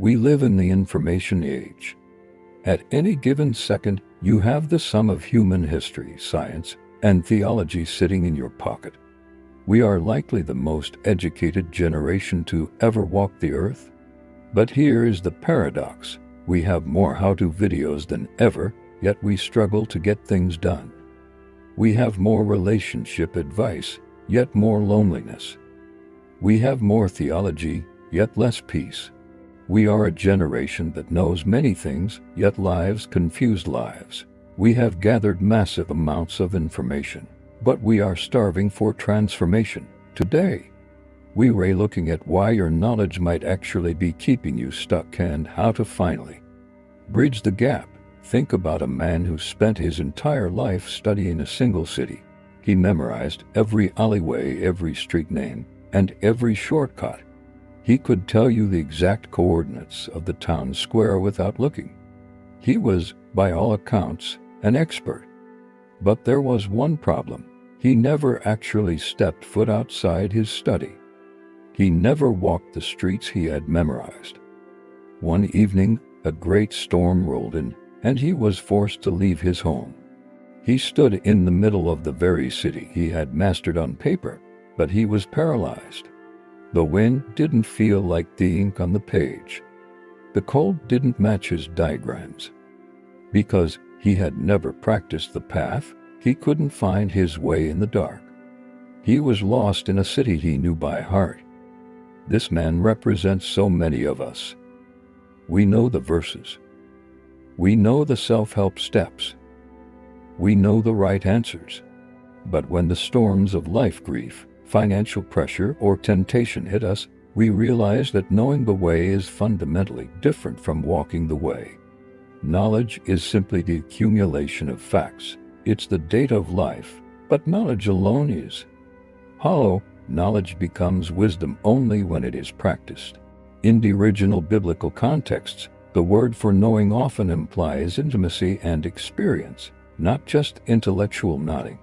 We live in the information age. At any given second, you have the sum of human history, science, and theology sitting in your pocket. We are likely the most educated generation to ever walk the earth. But here is the paradox. We have more how-to videos than ever, yet we struggle to get things done. We have more relationship advice, yet more loneliness. We have more theology, yet less peace. We are a generation that knows many things, yet lives confused lives. We have gathered massive amounts of information, but we are starving for transformation. Today, we are looking at why your knowledge might actually be keeping you stuck and how to finally bridge the gap. Think about a man who spent his entire life studying a single city. He memorized every alleyway, every street name, and every shortcut. He could tell you the exact coordinates of the town square without looking. He was, by all accounts, an expert. But there was one problem. He never actually stepped foot outside his study. He never walked the streets he had memorized. One evening, a great storm rolled in, and he was forced to leave his home. He stood in the middle of the very city he had mastered on paper, but he was paralyzed. The wind didn't feel like the ink on the page. The cold didn't match his diagrams. Because he had never practiced the path, he couldn't find his way in the dark. He was lost in a city he knew by heart. This man represents so many of us. We know the verses. We know the self-help steps. We know the right answers. But when the storms of life, grief, financial pressure, or temptation hit us, we realize that knowing the way is fundamentally different from walking the way. Knowledge is simply the accumulation of facts. It's the data of life, but knowledge alone is hollow. Knowledge becomes wisdom only when it is practiced. In the original biblical contexts, the word for knowing often implies intimacy and experience, not just intellectual nodding.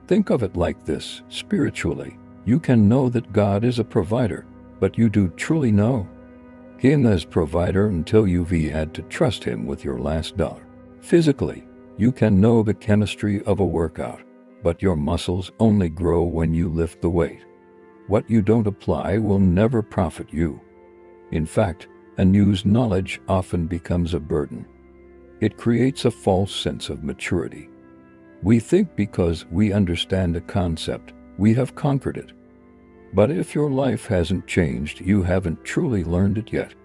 Think of it like this: spiritually, you can know that God is a provider, but you do truly know Him as provider until you've had to trust Him with your last dollar. Physically, you can know the chemistry of a workout, but your muscles only grow when you lift the weight. What you don't apply will never profit you. In fact, unused knowledge often becomes a burden. It creates a false sense of maturity. We think because we understand a concept, we have conquered it. But if your life hasn't changed, you haven't truly learned it yet.